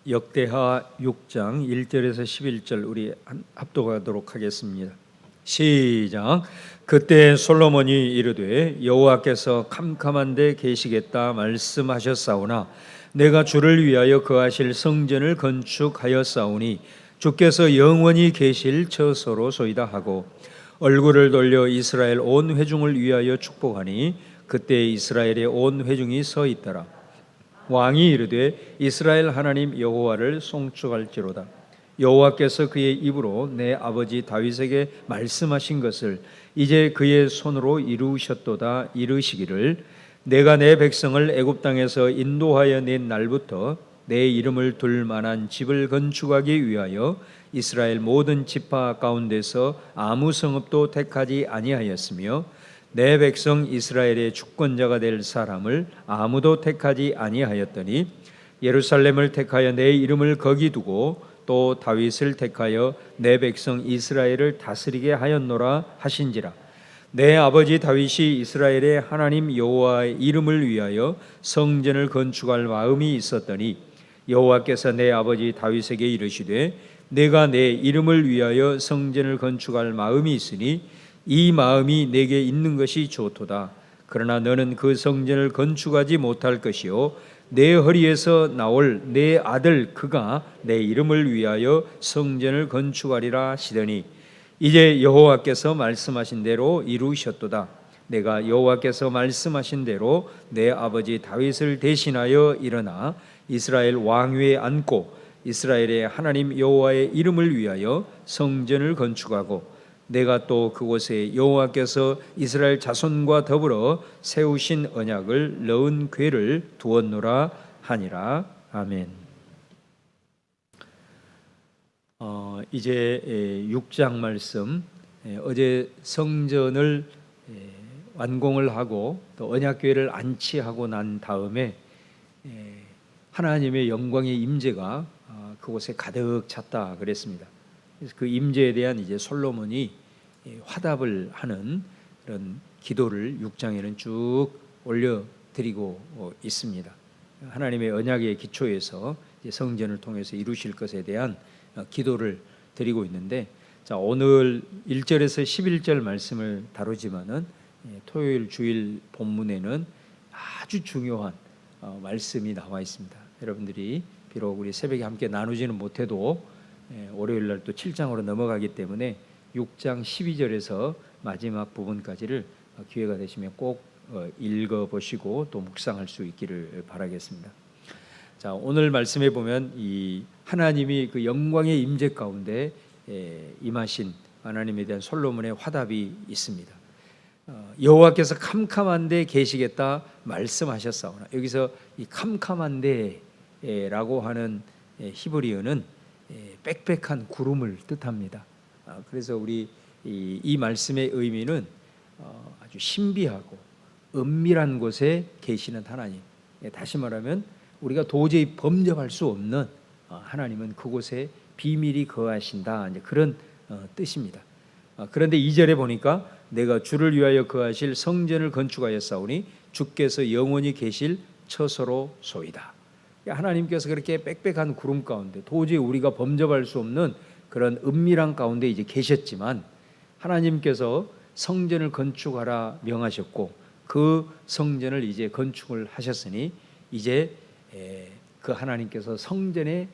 역대하 6장 1절에서 11절 우리 합독하도록 하겠습니다. 시작. 그때 솔로몬이 이르되 여호와께서 캄캄한 데 계시겠다 말씀하셨사오나 내가 주를 위하여 거하실 성전을 건축하였사오니 주께서 영원히 계실 처소로소이다 하고 얼굴을 돌려 이스라엘 온 회중을 위하여 축복하니 그때 이스라엘의 온 회중이 서 있더라. 왕이 이르되 이스라엘 하나님 여호와를 송축할지로다. 여호와께서 그의 입으로 내 아버지 다윗에게 말씀하신 것을 이제 그의 손으로 이루셨도다. 이르시기를 내가 내 백성을 애굽 땅에서 인도하여 낸 날부터 내 이름을 둘 만한 집을 건축하기 위하여 이스라엘 모든 지파 가운데서 아무 성읍도 택하지 아니하였으며 내 백성 이스라엘의 주권자가 될 사람을 아무도 택하지 아니하였더니 예루살렘을 택하여 내 이름을 거기 두고 또 다윗을 택하여 내 백성 이스라엘을 다스리게 하였노라 하신지라. 내 아버지 다윗이 이스라엘의 하나님 여호와의 이름을 위하여 성전을 건축할 마음이 있었더니 여호와께서 내 아버지 다윗에게 이르시되 내가 내 이름을 위하여 성전을 건축할 마음이 있으니 이 마음이 내게 있는 것이 좋도다. 그러나 너는 그 성전을 건축하지 못할 것이요 내 허리에서 나올 내 아들 그가 내 이름을 위하여 성전을 건축하리라 하시더니 이제 여호와께서 말씀하신 대로 이루셨도다. 내가 여호와께서 말씀하신 대로 내 아버지 다윗을 대신하여 일어나 이스라엘 왕위에 앉고 이스라엘의 하나님 여호와의 이름을 위하여 성전을 건축하고 내가 또 그곳에 여호와께서 이스라엘 자손과 더불어 세우신 언약을 넣은 궤를 두었노라 하니라. 아멘. 이제 6장 말씀, 어제 성전을 완공을 하고 또 언약궤를 안치하고 난 다음에 하나님의 영광의 임재가 그곳에 가득 찼다 그랬습니다. 그래서 그 임재에 대한 이제 솔로몬이 화답을 하는 그런 기도를 6장에는 쭉 올려드리고 있습니다. 하나님의 언약의 기초에서 이제 성전을 통해서 이루실 것에 대한 기도를 드리고 있는데, 자 오늘 1절에서 11절 말씀을 다루지만은 토요일 주일 본문에는 아주 중요한 말씀이 나와 있습니다. 여러분들이 비록 우리 새벽에 함께 나누지는 못해도 월요일 날 또 7장으로 넘어가기 때문에 6장 12절에서 마지막 부분까지를 기회가 되시면 꼭 읽어보시고 또 묵상할 수 있기를 바라겠습니다. 자, 오늘 말씀에 보면 이 하나님이 그 영광의 임재 가운데 임하신 하나님에 대한 솔로몬의 화답이 있습니다. 여호와께서 캄캄한데 계시겠다 말씀하셨사오나, 여기서 이 캄캄한데라고 하는 히브리어는 빽빽한 구름을 뜻합니다. 그래서 우리 이 말씀의 의미는 아주 신비하고 은밀한 곳에 계시는 하나님, 다시 말하면 우리가 도저히 범접할 수 없는 하나님은 그곳에 비밀이 거하신다, 이제 그런 뜻입니다. 그런데 2절에 보니까 내가 주를 위하여 거하실 성전을 건축하였사오니 주께서 영원히 계실 처소로소이다. 하나님께서 그렇게 빽빽한 구름 가운데 도저히 우리가 범접할 수 없는 그런 은밀한 가운데 이제 계셨지만, 하나님께서 성전을 건축하라 명하셨고 그 성전을 이제 건축을 하셨으니 이제 그 하나님께서 성전에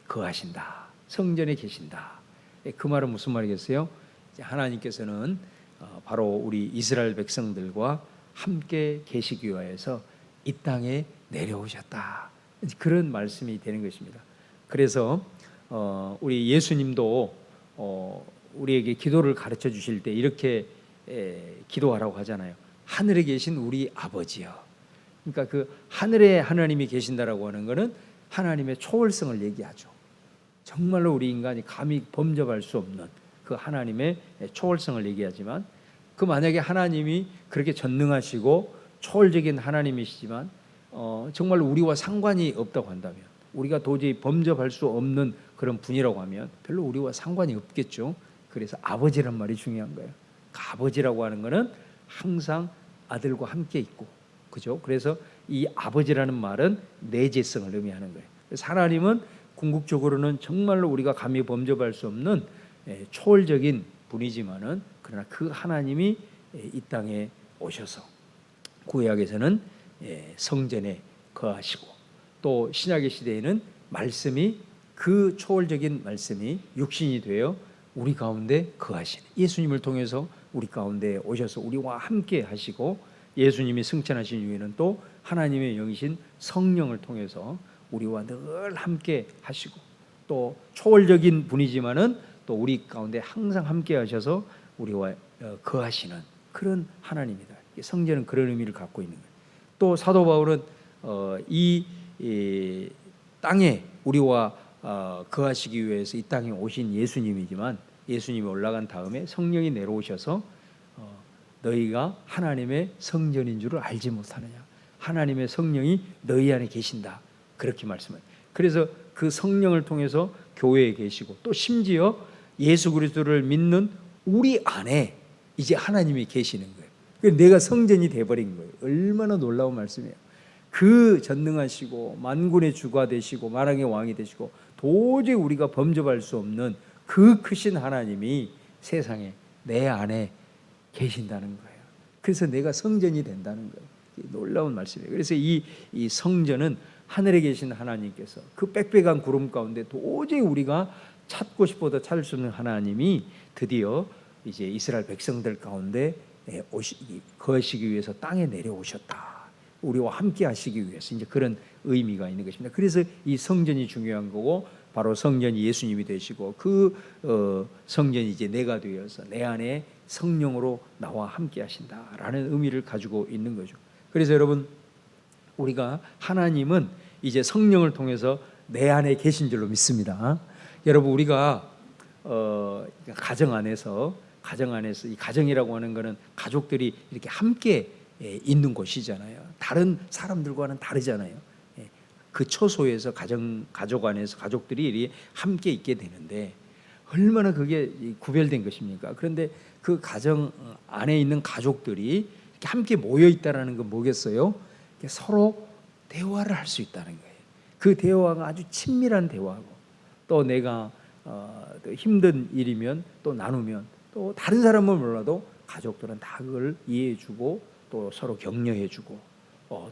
거하신다, 성전에 계신다. 그 말은 무슨 말이겠어요? 하나님께서는 바로 우리 이스라엘 백성들과 함께 계시기 위하여서 이 땅에 내려오셨다, 그런 말씀이 되는 것입니다. 그래서 우리 예수님도 우리에게 기도를 가르쳐 주실 때 이렇게 기도하라고 하잖아요. 하늘에 계신 우리 아버지여. 그러니까 그 하늘에 하나님이 계신다라고 하는 것은 하나님의 초월성을 얘기하죠. 정말로 우리 인간이 감히 범접할 수 없는 그 하나님의 초월성을 얘기하지만, 그 만약에 하나님이 그렇게 전능하시고 초월적인 하나님이시지만 정말 우리와 상관이 없다고 한다면, 우리가 도저히 범접할 수 없는 그런 분이라고 하면 별로 우리와 상관이 없겠죠. 그래서 아버지란 말이 중요한 거예요. 그 아버지라고 하는 것은 항상 아들과 함께 있고, 그죠? 그래서 이 아버지라는 말은 내재성을 의미하는 거예요. 그래서 하나님은 궁극적으로는 정말로 우리가 감히 범접할 수 없는 초월적인 분이지만은, 그러나 그 하나님이 이 땅에 오셔서 구약에서는 성전에 거하시고, 또 신약의 시대에는 말씀이, 그 초월적인 말씀이 육신이 되어 우리 가운데 거하시는, 예수님을 통해서 우리 가운데 오셔서 우리와 함께 하시고, 예수님이 승천하신 이후에는 또 하나님의 영이신 성령을 통해서 우리와 늘 함께 하시고, 또 초월적인 분이지만은 또 우리 가운데 항상 함께 하셔서 우리와 거하시는 그런 하나님이다. 성전은 그런 의미를 갖고 있는 거예요. 또 사도 바울은 이 땅에 우리와 거하시기 위해서 이 땅에 오신 예수님이지만, 예수님이 올라간 다음에 성령이 내려오셔서 너희가 하나님의 성전인 줄을 알지 못하느냐, 하나님의 성령이 너희 안에 계신다, 그렇게 말씀해요. 그래서 그 성령을 통해서 교회에 계시고, 또 심지어 예수 그리스도를 믿는 우리 안에 이제 하나님이 계시는 거예요. 내가 성전이 돼버린 거예요. 얼마나 놀라운 말씀이에요. 그 전능하시고 만군의 주가 되시고 만왕의 왕이 되시고 도저히 우리가 범접할 수 없는 그 크신 하나님이 세상에 내 안에 계신다는 거예요. 그래서 내가 성전이 된다는 거예요. 놀라운 말씀이에요. 그래서 이 성전은 하늘에 계신 하나님께서 그 빽빽한 구름 가운데 도저히 우리가 찾고 싶어도 찾을 수 없는 하나님이 드디어 이제 이스라엘 백성들 가운데 거하시기 위해서 땅에 내려오셨다. 우리와 함께 하시기 위해서, 이제 그런 의미가 있는 것입니다. 그래서 이 성전이 중요한 거고, 바로 성전이 예수님이 되시고, 그 성전이 이제 내가 되어서 내 안에 성령으로 나와 함께 하신다라는 의미를 가지고 있는 거죠. 그래서 여러분, 우리가 하나님은 이제 성령을 통해서 내 안에 계신 줄로 믿습니다. 여러분, 우리가 가정 안에서 이 가정이라고 하는 것은 가족들이 이렇게 함께 있는 곳이잖아요. 다른 사람들과는 다르잖아요. 그 초소에서 가족 안에서 가족들이 이렇게 함께 있게 되는데 얼마나 그게 구별된 것입니까? 그런데 그 가정 안에 있는 가족들이 이렇게 함께 모여 있다라는 건 뭐겠어요? 서로 대화를 할 수 있다는 거예요. 그 대화가 아주 친밀한 대화고, 또 내가 힘든 일이면 또 나누면, 또 다른 사람은 몰라도 가족들은 다 그걸 이해해주고, 또 서로 격려해주고,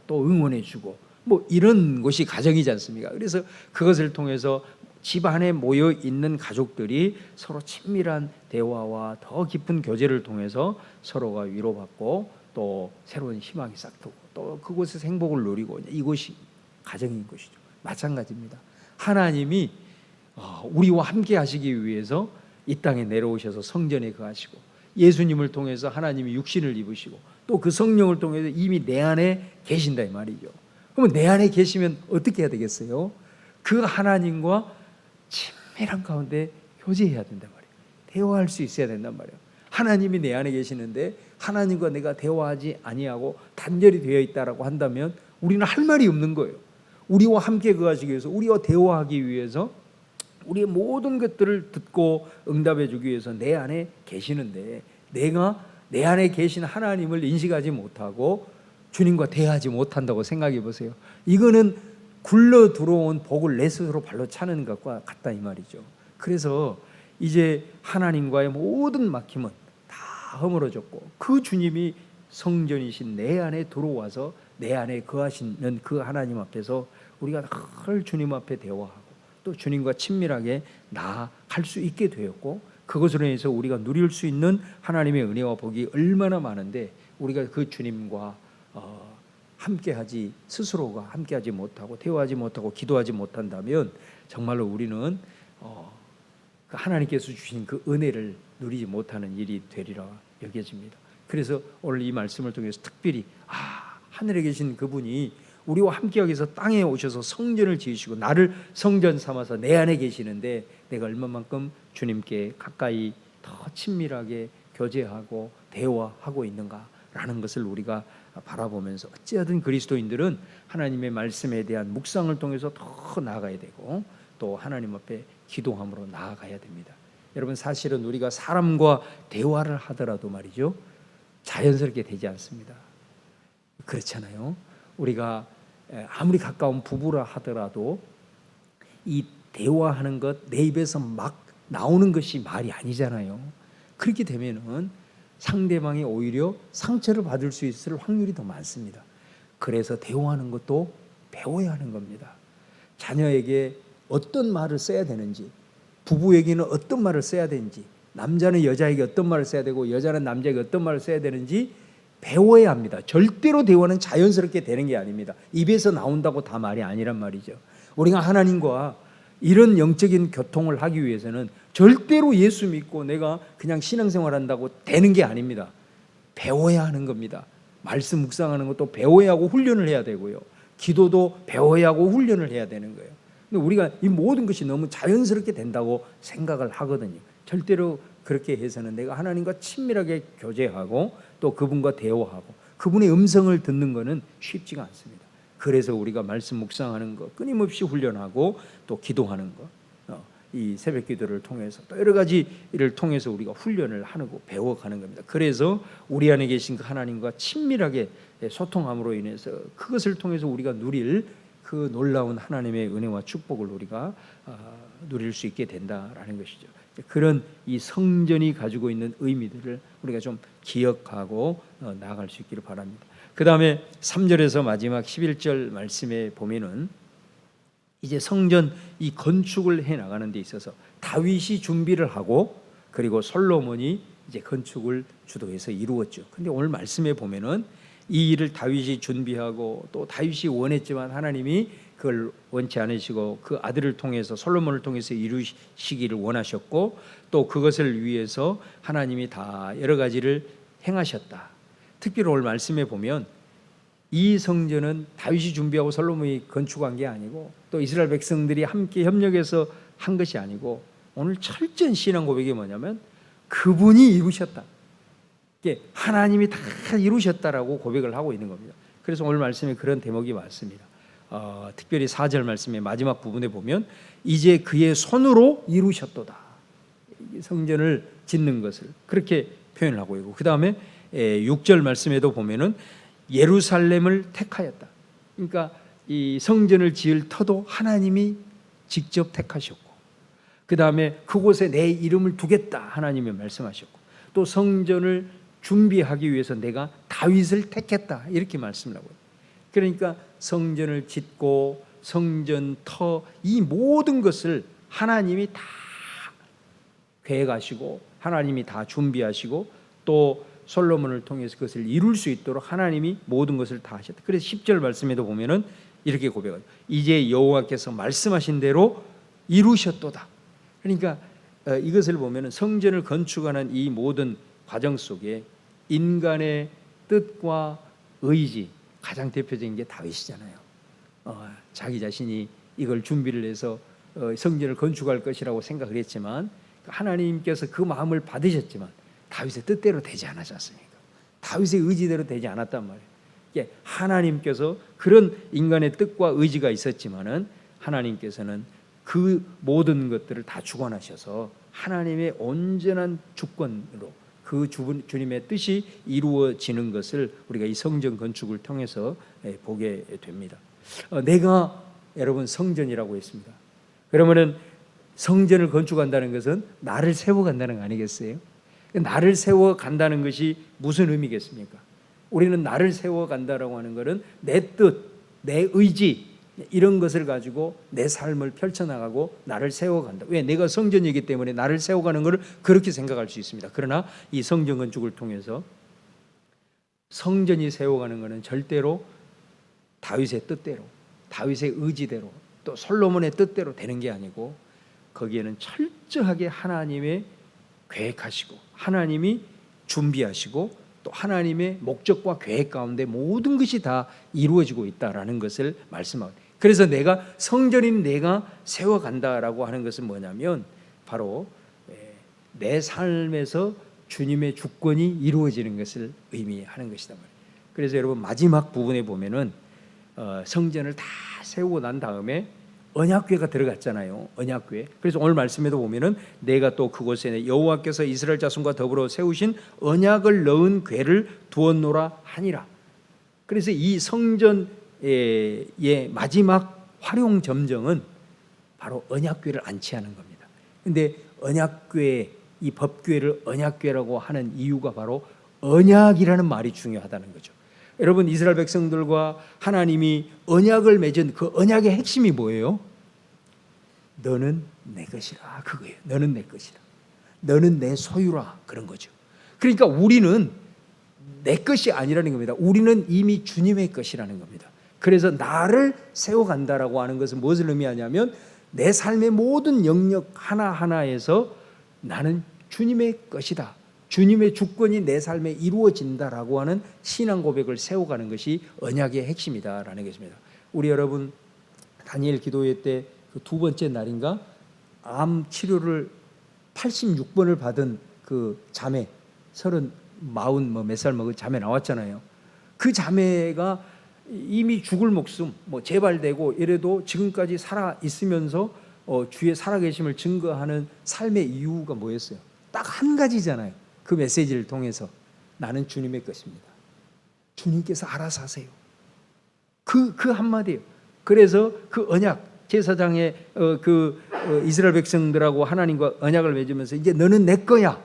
또 응원해주고, 뭐 이런 것이 가정이지 않습니까? 그래서 그것을 통해서 집안에 모여 있는 가족들이 서로 친밀한 대화와 더 깊은 교제를 통해서 서로가 위로받고, 또 새로운 희망이 싹트고, 또 그곳에서 행복을 누리고, 이것이 가정인 것이죠. 마찬가지입니다. 하나님이 우리와 함께 하시기 위해서 이 땅에 내려오셔서 성전에 거하시고, 예수님을 통해서 하나님이 육신을 입으시고, 또 그 성령을 통해서 이미 내 안에 계신다 이 말이죠. 그러면 내 안에 계시면 어떻게 해야 되겠어요? 그 하나님과 친밀한 가운데 교제해야 된단 말이에요. 대화할 수 있어야 된단 말이에요. 하나님이 내 안에 계시는데 하나님과 내가 대화하지 아니하고 단절이 되어 있다라고 한다면 우리는 할 말이 없는 거예요. 우리와 함께 거하시기 위해서, 우리와 대화하기 위해서, 우리의 모든 것들을 듣고 응답해 주기 위해서 내 안에 계시는데, 내가 내 안에 계신 하나님을 인식하지 못하고 주님과 대화하지 못한다고 생각해 보세요. 이거는 굴러 들어온 복을 내 스스로 발로 차는 것과 같다 이 말이죠. 그래서 이제 하나님과의 모든 막힘은 다 허물어졌고, 그 주님이 성전이신 내 안에 들어와서 내 안에 거하시는 그 하나님 앞에서 우리가 늘 주님 앞에 대화하고, 또 주님과 친밀하게 나아갈 수 있게 되었고, 그것으로 인해서 우리가 누릴 수 있는 하나님의 은혜와 복이 얼마나 많은데, 우리가 그 주님과 함께하지, 스스로가 함께하지 못하고 대화하지 못하고 기도하지 못한다면 정말로 우리는 하나님께서 주신 그 은혜를 누리지 못하는 일이 되리라 여겨집니다. 그래서 오늘 이 말씀을 통해서 특별히 하늘에 계신 그분이 우리와 함께하기 위해서 땅에 오셔서 성전을 지으시고 나를 성전 삼아서 내 안에 계시는데, 내가 얼마만큼 주님께 가까이 더 친밀하게 교제하고 대화하고 있는가라는 것을 우리가 바라보면서, 어찌하든 그리스도인들은 하나님의 말씀에 대한 묵상을 통해서 더 나아가야 되고, 또 하나님 앞에 기도함으로 나아가야 됩니다. 여러분, 사실은 우리가 사람과 대화를 하더라도 말이죠, 자연스럽게 되지 않습니다. 그렇잖아요. 우리가 아무리 가까운 부부라 하더라도 이 대화하는 것, 내 입에서 막 나오는 것이 말이 아니잖아요. 그렇게 되면은 상대방이 오히려 상처를 받을 수 있을 확률이 더 많습니다. 그래서 대화하는 것도 배워야 하는 겁니다. 자녀에게 어떤 말을 써야 되는지, 부부에게는 어떤 말을 써야 되는지, 남자는 여자에게 어떤 말을 써야 되고 여자는 남자에게 어떤 말을 써야 되는지 배워야 합니다. 절대로 대화는 자연스럽게 되는 게 아닙니다. 입에서 나온다고 다 말이 아니란 말이죠. 우리가 하나님과 이런 영적인 교통을 하기 위해서는 절대로 예수 믿고 내가 그냥 신앙생활 한다고 되는 게 아닙니다. 배워야 하는 겁니다. 말씀 묵상하는 것도 배워야 하고 훈련을 해야 되고요. 기도도 배워야 하고 훈련을 해야 되는 거예요. 근데 우리가 이 모든 것이 너무 자연스럽게 된다고 생각을 하거든요. 절대로 그렇게 해서는 내가 하나님과 친밀하게 교제하고 또 그분과 대화하고 그분의 음성을 듣는 것은 쉽지가 않습니다. 그래서 우리가 말씀 묵상하는 것 끊임없이 훈련하고 또 기도하는 것, 이 새벽 기도를 통해서 또 여러 가지를 통해서 우리가 훈련을 하고 배워가는 겁니다. 그래서 우리 안에 계신 그 하나님과 친밀하게 소통함으로 인해서 그것을 통해서 우리가 누릴 그 놀라운 하나님의 은혜와 축복을 우리가 누릴 수 있게 된다라는 것이죠. 그런 이 성전이 가지고 있는 의미들을 우리가 좀 기억하고 나아갈 수 있기를 바랍니다. 그 다음에 3절에서 마지막 11절 말씀에 보면은 이제 성전 이 건축을 해 나가는 데 있어서 다윗이 준비를 하고 그리고 솔로몬이 이제 건축을 주도해서 이루었죠. 근데 오늘 말씀에 보면은 이 일을 다윗이 준비하고 또 다윗이 원했지만 하나님이 그걸 원치 않으시고 그 아들을 통해서 솔로몬을 통해서 이루시기를 원하셨고 또 그것을 위해서 하나님이 다 여러 가지를 행하셨다. 특별히 오늘 말씀에 보면 이 성전은 다윗이 준비하고 솔로몬이 건축한 게 아니고 또 이스라엘 백성들이 함께 협력해서 한 것이 아니고 오늘 철저한 신앙 고백이 뭐냐면 그분이 이루셨다. 하나님이 다 이루셨다라고 고백을 하고 있는 겁니다. 그래서 오늘 말씀에 그런 대목이 많습니다. 특별히 4절 말씀의 마지막 부분에 보면 이제 그의 손으로 이루셨도다. 성전을 짓는 것을 그렇게 표현을 하고 있고 그 다음에 6절 말씀에도 보면은 예루살렘을 택하였다. 그러니까 이 성전을 지을 터도 하나님이 직접 택하셨고 그 다음에 그곳에 내 이름을 두겠다 하나님이 말씀하셨고 또 성전을 준비하기 위해서 내가 다윗을 택했다 이렇게 말씀을 하고 있어요. 그러니까 성전을 짓고 성전 터 이 모든 것을 하나님이 다 계획하시고 하나님이 다 준비하시고 또 솔로몬을 통해서 그것을 이룰 수 있도록 하나님이 모든 것을 다 하셨다. 그래서 10절 말씀에도 보면은 이렇게 고백하죠. 이제 여호와께서 말씀하신 대로 이루셨도다. 그러니까 이것을 보면은 성전을 건축하는 이 모든 과정 속에 인간의 뜻과 의지 가장 대표적인 게 다윗이잖아요. 자기 자신이 이걸 준비를 해서 성전을 건축할 것이라고 생각을 했지만 하나님께서 그 마음을 받으셨지만 다윗의 뜻대로 되지 않았지 않습니까? 다윗의 의지대로 되지 않았단 말이에요. 하나님께서 그런 인간의 뜻과 의지가 있었지만은 하나님께서는 그 모든 것들을 다 주관하셔서 하나님의 온전한 주권으로 그 주님의 뜻이 이루어지는 것을 우리가 이 성전 건축을 통해서 보게 됩니다. 내가 여러분 성전이라고 했습니다. 그러면은 성전을 건축한다는 것은 나를 세워간다는 거 아니겠어요? 나를 세워간다는 것이 무슨 의미겠습니까? 우리는 나를 세워간다라고 하는 것은 내 뜻, 내 의지 이런 것을 가지고 내 삶을 펼쳐나가고 나를 세워간다. 왜? 내가 성전이기 때문에 나를 세워가는 것을 그렇게 생각할 수 있습니다. 그러나 이 성전 건축을 통해서 성전이 세워가는 것은 절대로 다윗의 뜻대로 다윗의 의지대로 또 솔로몬의 뜻대로 되는 게 아니고 거기에는 철저하게 하나님의 계획하시고 하나님이 준비하시고 또 하나님의 목적과 계획 가운데 모든 것이 다 이루어지고 있다라는 것을 말씀합니다. 그래서 내가 성전인 내가 세워간다라고 하는 것은 뭐냐면 바로 내 삶에서 주님의 주권이 이루어지는 것을 의미하는 것이다 말이에요. 그래서 여러분 마지막 부분에 보면은 성전을 다 세우고 난 다음에 언약궤가 들어갔잖아요. 언약궤. 그래서 오늘 말씀에도 보면은 내가 또 그곳에 여호와께서 이스라엘 자손과 더불어 세우신 언약을 넣은 궤를 두었노라 하니라. 그래서 이 성전의 마지막 활용 점정은 바로 언약궤를 안치하는 겁니다. 근데 언약궤, 이 법궤를 언약궤라고 하는 이유가 바로 언약이라는 말이 중요하다는 거죠. 여러분, 이스라엘 백성들과 하나님이 언약을 맺은 그 언약의 핵심이 뭐예요? 너는 내 것이라, 그거예요. 너는 내 것이라, 너는 내 소유라, 그런 거죠. 그러니까 우리는 내 것이 아니라는 겁니다. 우리는 이미 주님의 것이라는 겁니다. 그래서 나를 세워간다라고 하는 것은 무엇을 의미하냐면 내 삶의 모든 영역 하나하나에서 나는 주님의 것이다, 주님의 주권이 내 삶에 이루어진다라고 하는 신앙 고백을 세워가는 것이 언약의 핵심이다라는 것입니다. 우리 여러분, 다니엘 기도회 때 그 두 번째 날인가 암 치료를 86번을 받은 그 자매, 40 몇 살 먹은 자매 나왔잖아요. 그 자매가 이미 죽을 목숨 재발되고 이래도 지금까지 살아 있으면서 주의 살아계심을 증거하는 삶의 이유가 뭐였어요? 딱 한 가지잖아요. 그 메시지를 통해서 나는 주님의 것입니다, 주님께서 알아서 하세요. 그 한마디예요. 그래서 그 언약, 제사장의 이스라엘 백성들하고 하나님과 언약을 맺으면서 이제 너는 내 거야.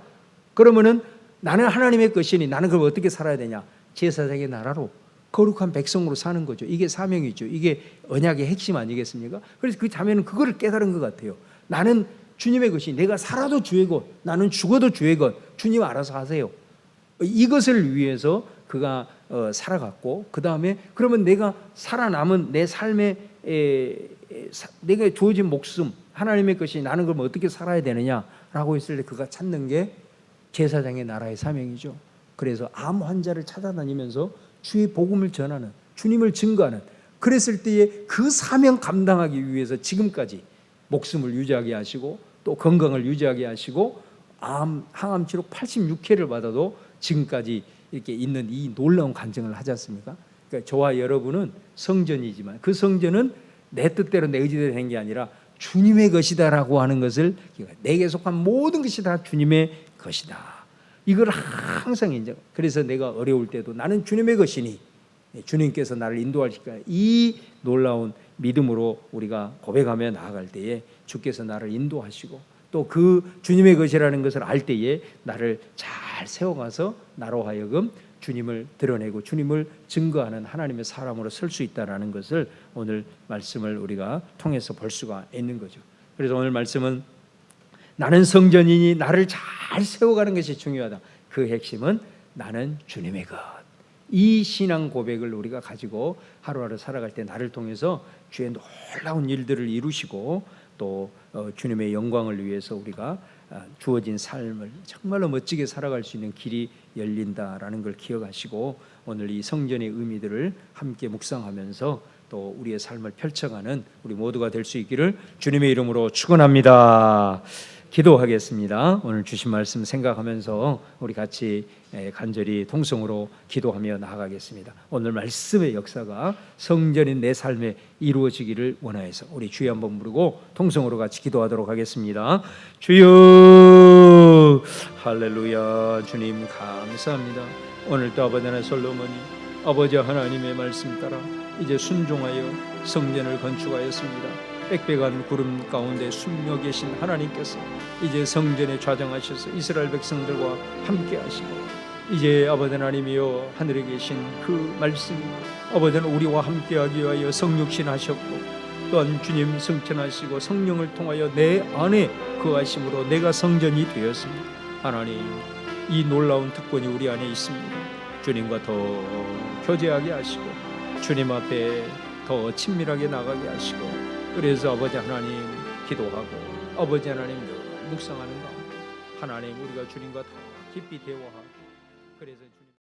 그러면은 나는 하나님의 것이니 나는 그걸 어떻게 살아야 되냐? 제사장의 나라로 거룩한 백성으로 사는 거죠. 이게 사명이죠. 이게 언약의 핵심 아니겠습니까? 그래서 그 자매는 그거를 깨달은 것 같아요. 나는 주님의 것이, 내가 살아도 주의 것, 나는 죽어도 주의 것, 주님 알아서 하세요. 이것을 위해서 그가 살아갔고, 그 다음에 그러면 내가 살아남은 내 삶에 내가 주어진 목숨, 하나님의 것이, 나는 그럼 어떻게 살아야 되느냐라고 했을 때 그가 찾는 게 제사장의 나라의 사명이죠. 그래서 암 환자를 찾아다니면서 주의 복음을 전하는, 주님을 증거하는, 그랬을 때에 그 사명 감당하기 위해서 지금까지 목숨을 유지하게 하시고 또 건강을 유지하게 하시고 항암 치료 86회를 받아도 지금까지 이렇게 있는 이 놀라운 간증을 하지 않습니까? 그러니까 저와 여러분은 성전이지만 그 성전은 내 뜻대로 내 의지대로 된 게 아니라 주님의 것이다라고 하는 것을, 내게 속한 모든 것이 다 주님의 것이다, 이걸 항상 인정. 그래서 내가 어려울 때도 나는 주님의 것이니 주님께서 나를 인도하실까, 이 놀라운 믿음으로 우리가 고백하며 나아갈 때에 주께서 나를 인도하시고 또 그 주님의 것이라는 것을 알 때에 나를 잘 세워가서 나로 하여금 주님을 드러내고 주님을 증거하는 하나님의 사람으로 설 수 있다라는 것을 오늘 말씀을 우리가 통해서 볼 수가 있는 거죠. 그래서 오늘 말씀은 나는 성전이니 나를 잘 세워가는 것이 중요하다. 그 핵심은 나는 주님의 것. 이 신앙 고백을 우리가 가지고 하루하루 살아갈 때 나를 통해서 주의 놀라운 일들을 이루시고 또 주님의 영광을 위해서 우리가 주어진 삶을 정말로 멋지게 살아갈 수 있는 길이 열린다라는 걸 기억하시고 오늘 이 성전의 의미들을 함께 묵상하면서 또 우리의 삶을 펼쳐가는 우리 모두가 될 수 있기를 주님의 이름으로 축원합니다. 기도하겠습니다. 오늘 주신 말씀 생각하면서 우리 같이 간절히 통성으로 기도하며 나아가겠습니다. 오늘 말씀의 역사가 성전인 내 삶에 이루어지기를 원하여서 우리 주여 한번 부르고 통성으로 같이 기도하도록 하겠습니다. 주여, 할렐루야. 주님 감사합니다. 오늘도 아버지 하나님 솔로몬이 아버지 하나님의 말씀 따라 이제 순종하여 성전을 건축하였습니다. 빽빽한 구름 가운데 숨겨 계신 하나님께서 이제 성전에 좌정하셔서 이스라엘 백성들과 함께 하시고 이제 아버지 하나님이여 하늘에 계신 그 말씀이 아버지는 우리와 함께 하기 위하여 성육신 하셨고 또한 주님 승천하시고 성령을 통하여 내 안에 거하심으로 내가 성전이 되었습니다. 하나님, 이 놀라운 특권이 우리 안에 있습니다. 주님과 더 교제하게 하시고 주님 앞에 더 친밀하게 나가게 하시고 그래서 아버지 하나님 기도하고 아버지 하나님 묵상하는 가운데 하나님 우리가 주님과 더 깊이 대화하고 그래서